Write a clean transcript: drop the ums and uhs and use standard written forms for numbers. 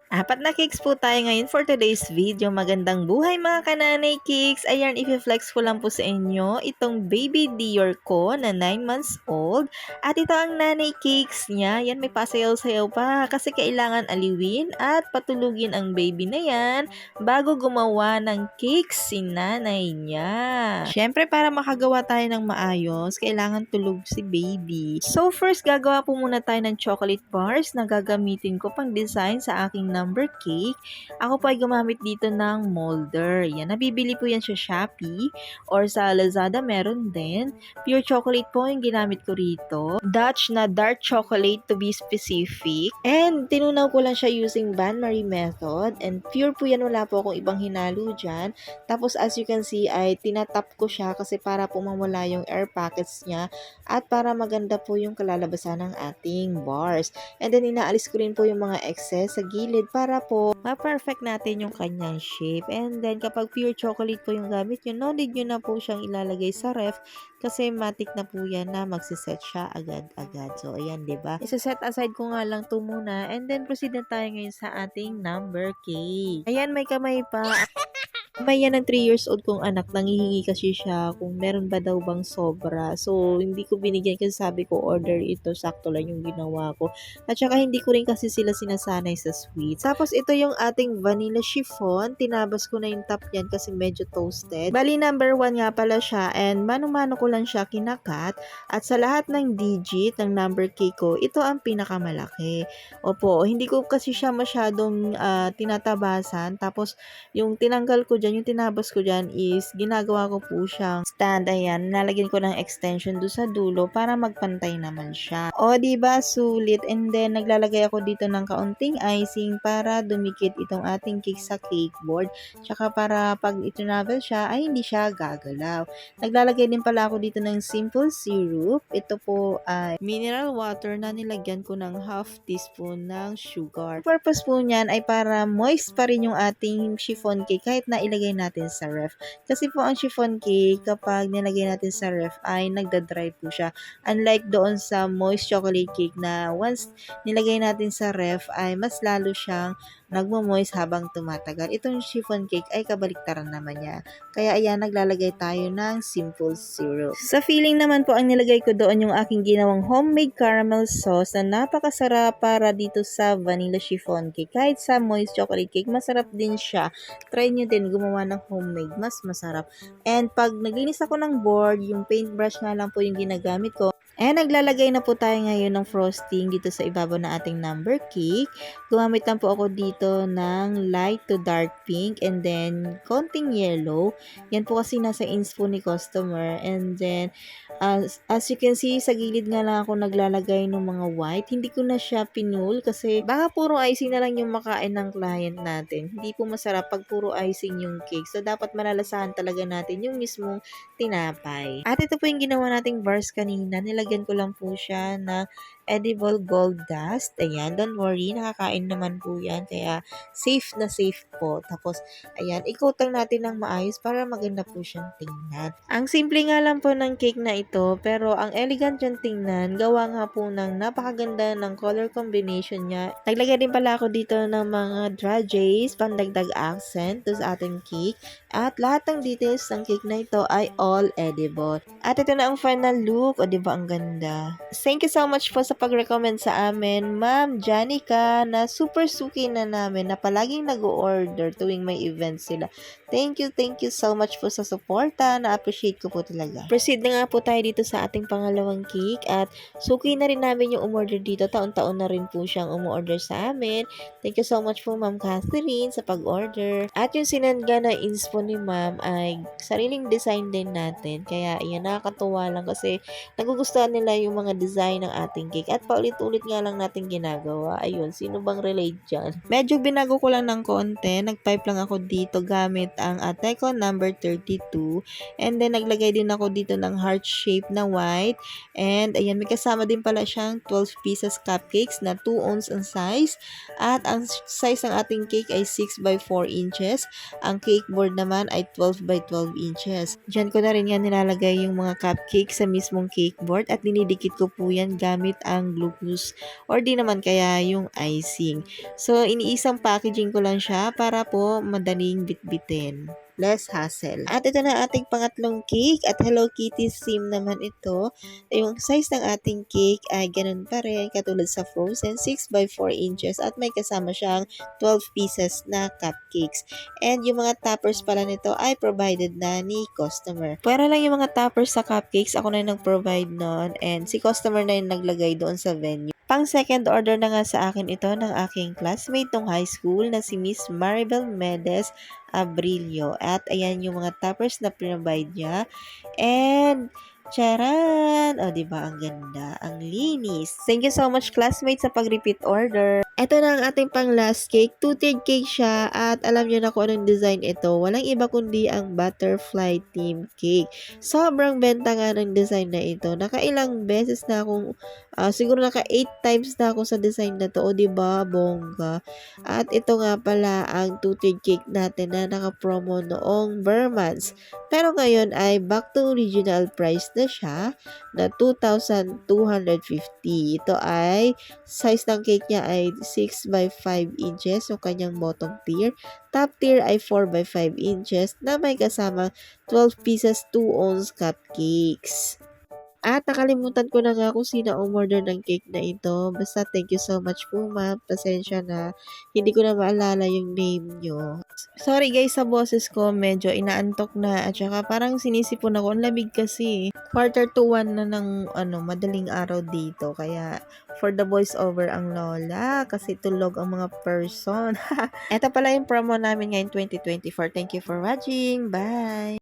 Apat na cakes po tayo ngayon for today's video. Magandang buhay mga kananay cakes. Ayan, i-flex ko lang po sa inyo itong baby Dior ko na 9 months old. At ito ang nanay cakes niya. Yan, may pasayaw-sayaw pa kasi kailangan aliwin at patulugin ang baby na yan bago gumawa ng cakes si nanay niya. Siyempre, para makagawa tayo ng maayos, kailangan tulog si baby. So first, gagawa po muna tayo ng chocolate bars na gagamitin ko pang design sa aking number cake. Ako po ay gumamit dito ng molder. Yan, nabibili po yan sa Shopee or sa Lazada meron din. Pure chocolate po yung ginamit ko rito. Dutch na dark chocolate to be specific. And tinunaw ko lang siya using Bain-Marie method. And pure po yan, wala po akong ibang hinalo dyan. Tapos as you can see ay tinatap ko siya kasi para po mawala yung air pockets niya at para maganda po yung kalalabasan ng ating bars. And then inaalis ko rin po yung mga excess sa gilid para po ma-perfect natin yung kanyang shape. And then kapag pure chocolate po yung gamit nyo, no need nyo na po siyang ilalagay sa ref kasi matik na po yan na magsiset siya agad-agad. So ayan, diba? Isa-set aside ko nga lang to muna and then proceed na tayo ngayon sa ating number cake. Ayan, may kamay pa. May yan ng 3 years old kong anak, nangihingi kasi siya kung meron ba daw bang sobra. So, hindi ko binigyan kasi sabi ko order ito, sakto lang yung ginawa ko. At saka hindi ko rin kasi sila sinasanay sa sweets. Tapos ito yung ating vanilla chiffon, tinabas ko na yung top yan kasi medyo toasted. Bali number 1 nga pala siya and mano-mano ko lang siya kinakat. At sa lahat ng digit ng number cake ko, ito ang pinakamalaki. Opo, hindi ko kasi siya masyadong tinatabasan. Tapos yung tinanggal ko dyan, yung tinabas ko dyan is ginagawa ko po siyang stand. Ayan, nalagyan ko ng extension do sa dulo para magpantay naman siya. O, diba? Sulit. And then, naglalagay ako dito ng kaunting icing para dumikit itong ating cake sa cake board. Tsaka para pag itravel siya, ay hindi siya gagalaw. Naglalagay din pala ako dito ng simple syrup. Ito po ay mineral water na nilagyan ko ng half teaspoon ng sugar. Purpose po niyan ay para moist pa rin yung ating chiffon cake kahit na ilagay natin sa ref. Kasi po ang chiffon cake, kapag nilagay natin sa ref, ay nagda-dry po siya. Unlike doon sa moist chocolate cake na once nilagay natin sa ref, ay mas lalo siyang nagmo-moist habang tumatagal. Itong chiffon cake ay kabaliktaran naman niya. Kaya ayan, naglalagay tayo ng simple syrup. Sa filling naman po, ang nilagay ko doon yung aking ginawang homemade caramel sauce na napakasarap para dito sa vanilla chiffon cake. Kahit sa moist chocolate cake, masarap din siya. Try nyo din gumawa ng homemade, mas masarap. And pag naglinis ako ng board, yung paintbrush nga lang po yung ginagamit ko. And naglalagay na po tayo ngayon ng frosting dito sa ibabaw na ating number cake. Gumamit lang po ako dito ng light to dark pink and then konting yellow. Yan po kasi nasa inspo ni customer. And then as you can see, sa gilid nga lang ako naglalagay ng mga white. Hindi ko na siya pinul kasi baka puro icing na lang yung makain ng client natin. Hindi po masarap pag puro icing yung cake. So dapat malalasahan talaga natin yung mismong tinapay. At ito po yung ginawa nating bars kanina. Nilagyan ko lang po siya ng edible gold dust. Ayan, don't worry, nakakain naman po yan. Kaya safe na safe po. Tapos, ayan, i-coat lang natin ng maayos para maganda po siyang tingnan. Ang simple nga lang po ng cake na ito, pero ang elegant yung tingnan. Gawa nga po ng napakaganda ng color combination niya. Naglagay din pala ako dito ng mga dragées, pandagdag accent to sa ating cake. At lahat ng details ng cake na ito ay all edible. At ito na ang final look. O, diba ang ganda? Thank you so much po sa pag-recommend sa amin, Ma'am Janica, na super suki na namin, na palaging nag-order tuwing may event sila. Thank you so much po sa suporta. Na-appreciate ko po talaga. Proceed na nga po tayo dito sa ating pangalawang cake at suki na rin namin yung umorder dito. Taon-taon na rin po siyang umorder sa amin. Thank you so much po, Ma'am Catherine, sa pag-order. At yung sinangga na inspo ni Ma'am ay sariling design din natin. Kaya yan, nakakatuwa lang kasi nagugustuhan nila yung mga design ng ating cake. At paulit-ulit nga lang natin ginagawa. Ayun, sino bang relate dyan? Medyo binago ko lang ng konti. Nag-pipe lang ako dito gamit ang Ateco number 32. And then, naglagay din ako dito ng heart shape na white. And, ayan, may kasama din pala siyang 12 pieces cupcakes na 2 ounce ang size. At ang size ng ating cake ay 6 by 4 inches. Ang cake board naman ay 12 by 12 inches. Diyan ko na rin yan nilalagay yung mga cupcake sa mismong cake board at dinidikit ko po yan gamit ang walang glucose or di naman kaya yung icing. So, iniisang packaging ko lang siya para po madaling bitbitin. Less hassle. At ito na ating pangatlong cake at Hello Kitty theme naman ito. Yung size ng ating cake ay ganun pa rin katulad sa Frozen 6 by 4 inches at may kasama siyang 12 pieces na cupcakes. And yung mga toppers pala nito ay provided na ni customer. Pwera lang yung mga toppers sa cupcakes, ako na yung nag-provide nun and si customer na yung naglagay doon sa venue. Pang second order na nga sa akin ito ng aking classmate nung high school na si Miss Maribel Medes Abrilio. At ayan yung mga toppers na provide niya. And charan! O, diba? Ang ganda. Ang linis. Thank you so much, classmates, sa pag-repeat order. Ito na ang ating pang last cake. Two-tiered cake siya. At alam niyo na kung anong design ito. Walang iba kundi ang butterfly theme cake. Sobrang benta nga ng design na ito. Nakailang beses na akong, siguro naka 8 times na ako sa design na to. O, diba? Bongga. At ito nga pala ang two-tiered cake natin na naka-promo noong Burmans. Pero ngayon ay back to original price na siya na 2,250. Ito ay size ng cake niya ay 6 by 5 inches, so kanyang bottom tier. Top tier ay 4 by 5 inches na may kasamang 12 pieces 2 ounce cupcakes. At nakalimutan ko na nga kung sino ang umorder ng cake na ito. Basta thank you so much po, ma'am. Pasensya na. Hindi ko na maalala yung name nyo. Sorry guys sa boses ko. Medyo inaantok na. At saka parang sinisipon ako. Ang lamig kasi. Quarter to 1 na ng madaling araw dito. Kaya for the voice over ang lola. Kasi tulog ang mga person. Ito pala yung promo namin ngayon 2024. Thank you for watching. Bye!